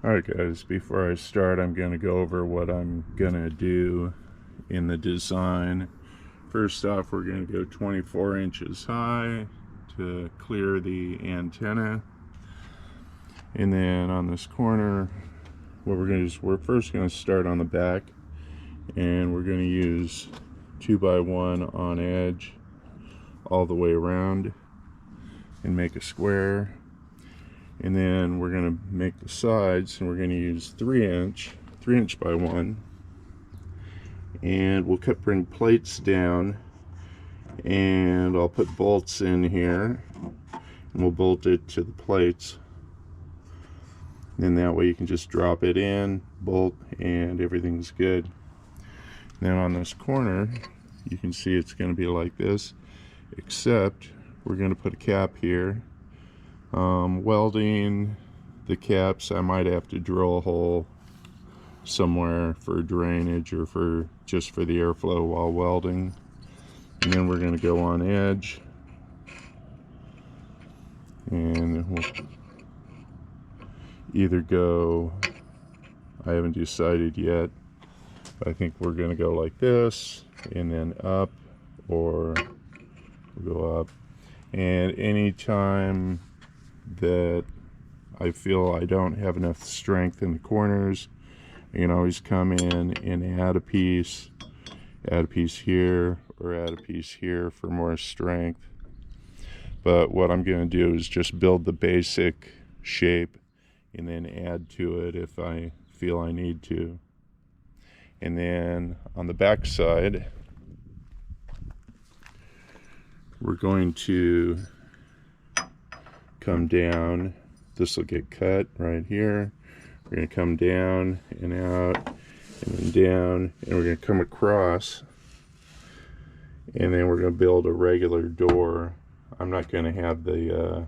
Alright guys, before I start I'm going to go over what I'm going to do in the design. First off, we're going to go 24 inches high to clear the antenna. And then on this corner, what we're going to do is we're first going to start on the back, and we're going to use 2x1 on edge all the way around and make a square. And then we're going to make the sides, and we're going to use 3 inch by 1, and we'll bring plates down, and I'll put bolts in here, and we'll bolt it to the plates, and that way you can just drop it in, bolt, and everything's good. Then on this corner you can see it's going to be like this, except we're going to put a cap here. Welding the caps, I might have to drill a hole somewhere for drainage or for just for the airflow while welding. And then we're going to go on edge, and we'll either go, I haven't decided yet, but I think we're going to go like this and then up, or we'll go up. And anytime that I feel I don't have enough strength in the corners, you can always come in and add a piece here, or add a piece here for more strength. But what I'm going to do is just build the basic shape and then add to it if I feel I need to. And then on the back side, we're going to come down. This will get cut right here. We're going to come down and out and then down, and we're going to come across, and then we're going to build a regular door. I'm not going to have the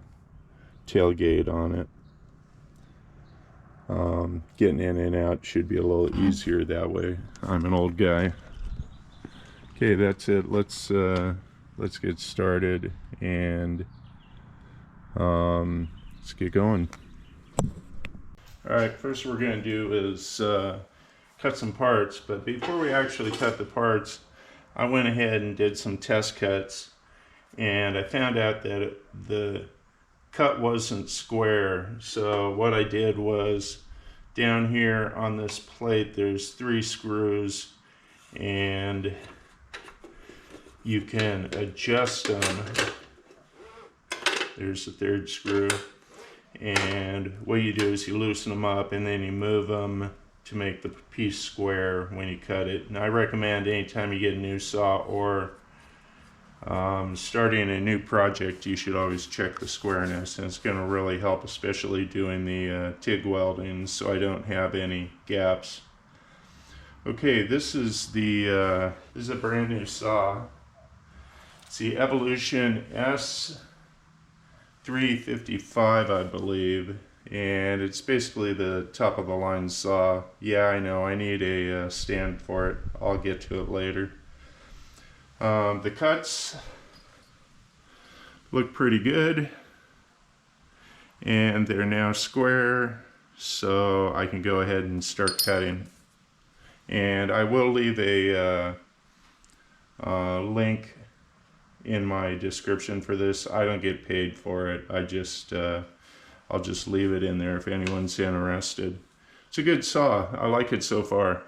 tailgate on it. Getting in and out should be a little easier that way. I'm an old guy. Okay, that's it. Let's get started, and let's get going. Alright, first what we're going to do is cut some parts, but before we actually cut the parts, I went ahead and did some test cuts, and I found out that the cut wasn't square. So what I did was, down here on this plate there's 3 screws, and you can adjust them. There's the 3rd screw, and what you do is you loosen them up and then you move them to make the piece square when you cut it. And I recommend anytime you get a new saw or starting a new project, you should always check the squareness, and it's going to really help, especially doing the TIG welding, so I don't have any gaps. Okay, this is a brand new saw. It's the Evolution S355, I believe, and it's basically the top of the line saw. Yeah, I know, I need a stand for it. I'll get to it later. The cuts look pretty good, and they're now square, so I can go ahead and start cutting. And I will leave a link in my description for this. I don't get paid for it. I'll just leave it in there if anyone's interested. It's a good saw. I like it so far.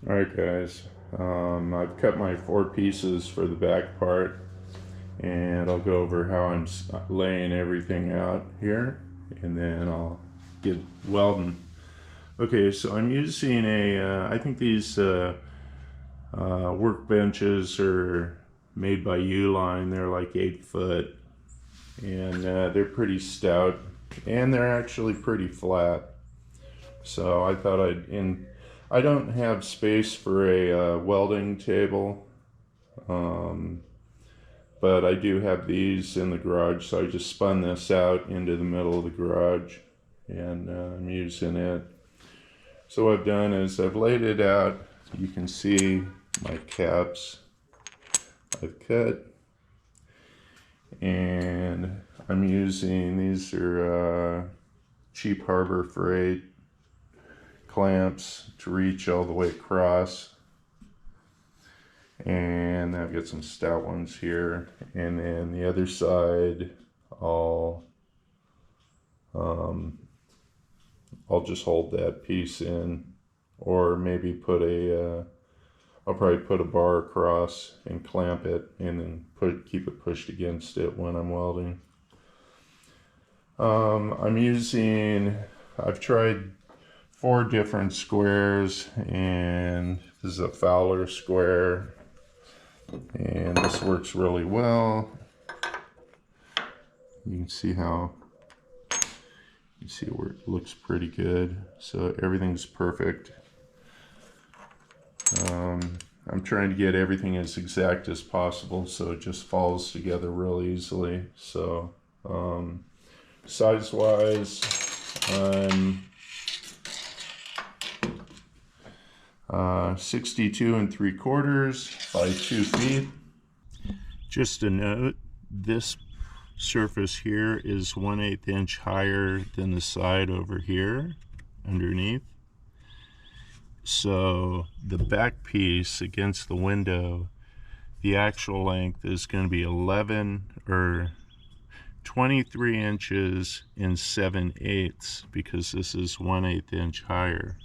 Alright guys, I've cut my 4 pieces for the back part, and I'll go over how I'm laying everything out here, and then I'll get welding. Okay, so I'm using I think these workbenches are made by Uline. They're like 8 foot, and they're pretty stout, and they're actually pretty flat. So I thought I don't have space for a welding table, but I do have these in the garage, so I just spun this out into the middle of the garage, and I'm using it. So what I've done is I've laid it out So you can see my caps I've cut, and I'm using, these are cheap Harbor Freight clamps to reach all the way across. And I've got some stout ones here, and then the other side I'll just hold that piece in, or maybe put a I'll probably put a bar across and clamp it, and then keep it pushed against it when I'm welding. I've tried 4 different squares, and this is a Fowler square, and this works really well. You can see where it looks pretty good. So everything's perfect. I'm trying to get everything as exact as possible, so it just falls together real easily. So size wise, I'm 62 3/4 by 2 feet. Just a note, this surface here is 1/8 inch higher than the side over here underneath. So the back piece against the window, the actual length is going to be 23 inches and 7/8, because this is 1/8 inch higher.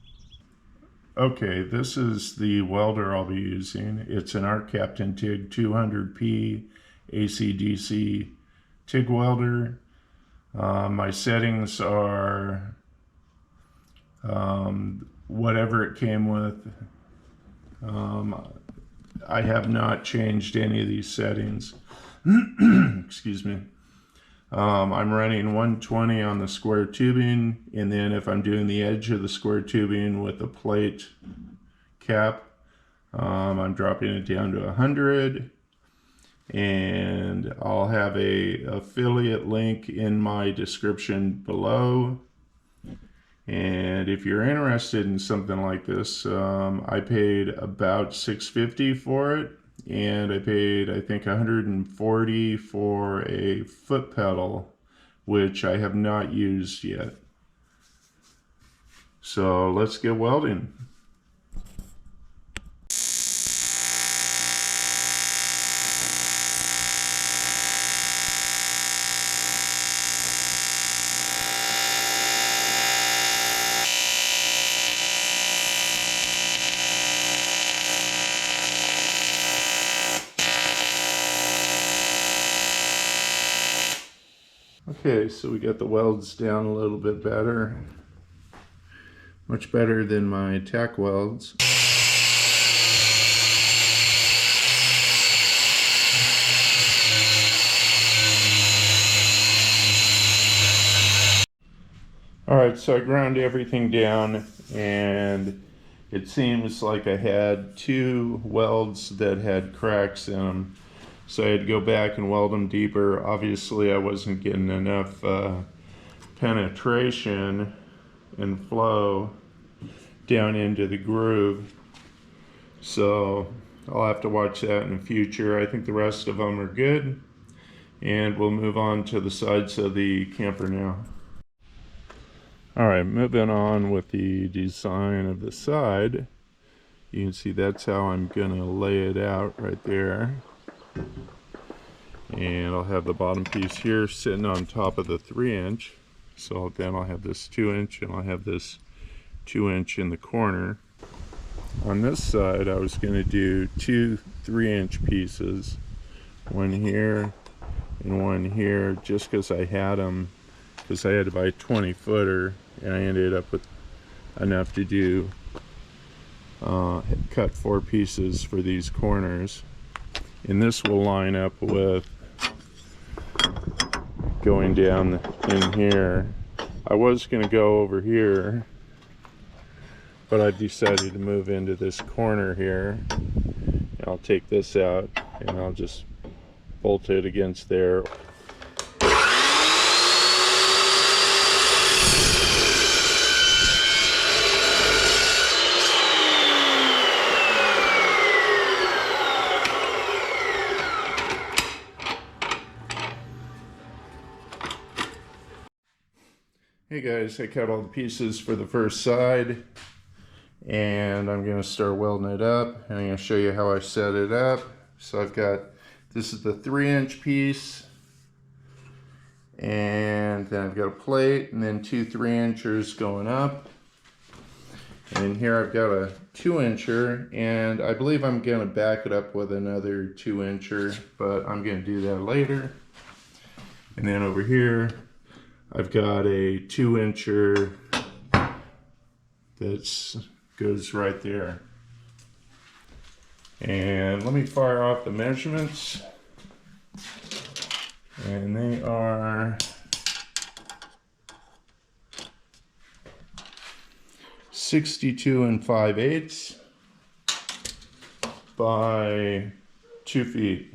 Okay, this is the welder I'll be using. It's an ARCCAPTAIN TIG 200P ACDC TIG welder. My settings are whatever it came with. I have not changed any of these settings. Excuse me. I'm running 120 on the square tubing, and then if I'm doing the edge of the square tubing with a plate cap, I'm dropping it down to 100. And I'll have a affiliate link in my description below. And if you're interested in something like this, I paid about $650 for it, and I paid, I think, $140 for a foot pedal, which I have not used yet. So let's get welding. Okay, so we got the welds down a little bit better. Much better than my tack welds. Alright, so I ground everything down, and it seems like I had 2 welds that had cracks in them. So I had to go back and weld them deeper. Obviously I wasn't getting enough penetration and flow down into the groove. So I'll have to watch that in the future. I think the rest of them are good. And we'll move on to the sides of the camper now. Alright, moving on with the design of the side. You can see that's how I'm gonna lay it out right there. And I'll have the bottom piece here sitting on top of the 3-inch. So then I'll have this 2-inch, and I'll have this 2-inch in the corner. On this side, I was going to do 2 3-inch pieces, one here and one here, just because I had them, because I had to buy a 20-footer, and I ended up with enough to do cut 4 pieces for these corners. And this will line up with going down in here. I was going to go over here, but I decided to move into this corner here. And I'll take this out, and I'll just bolt it against there. Hey guys, I cut all the pieces for the first side and I'm going to start welding it up, and I'm going to show you how I set it up. So I've got, this is the 3-inch piece, and then I've got a plate and then 2 3-inchers going up, and here I've got a 2-incher, and I believe I'm going to back it up with another 2-incher, but I'm going to do that later. And then over here I've got a 2-incher that goes right there. And let me fire off the measurements. And they are 62 5/8 by 2 feet.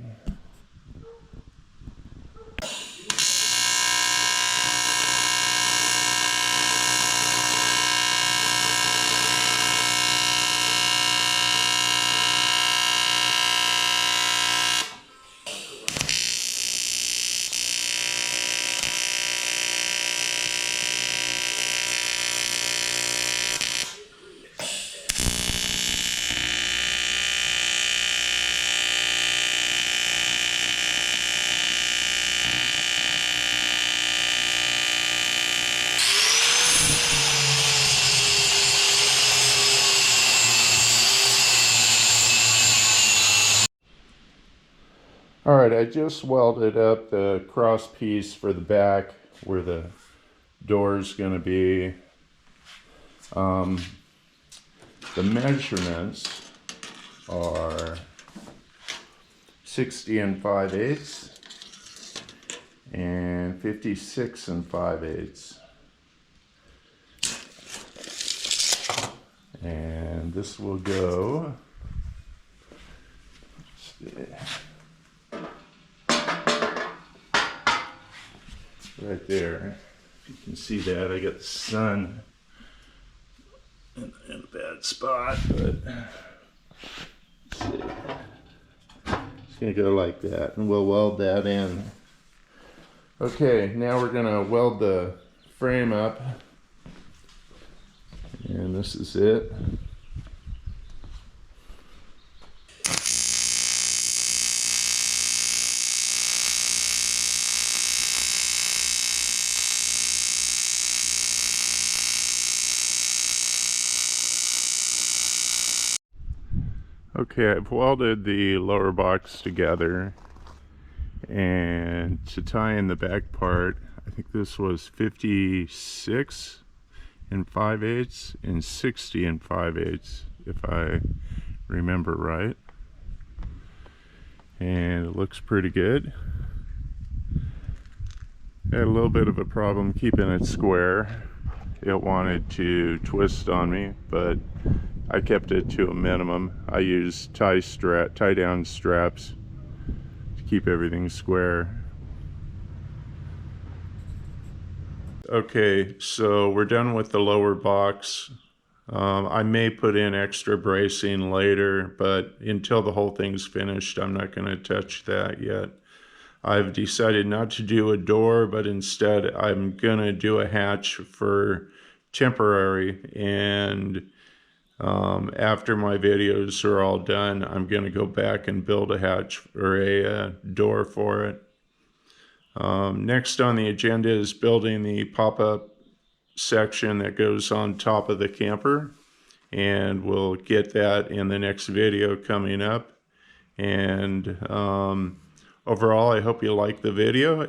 Alright, I just welded up the cross piece for the back where the door is going to be. The measurements are 60 5/8 and 56 5/8. And this will go, right there. If you can see that, I got the sun in a bad spot, but let's see. It's gonna go like that, and we'll weld that in. Okay, now we're gonna weld the frame up, and this is it. Okay, I've welded the lower box together, and to tie in the back part, I think this was 56 5/8 and 60 5/8, if I remember right. And it looks pretty good. I had a little bit of a problem keeping it square. It wanted to twist on me, but I kept it to a minimum. I used tie down straps to keep everything square. Okay, so we're done with the lower box. I may put in extra bracing later, but until the whole thing's finished, I'm not going to touch that yet. I've decided not to do a door, but instead I'm going to do a hatch for temporary, and after my videos are all done, I'm going to go back and build a hatch or a door for it. Next on the agenda is building the pop-up section that goes on top of the camper, and we'll get that in the next video coming up. And overall, I hope you liked the video.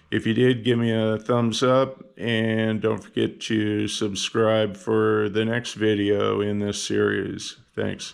If you did, give me a thumbs up, and don't forget to subscribe for the next video in this series. Thanks.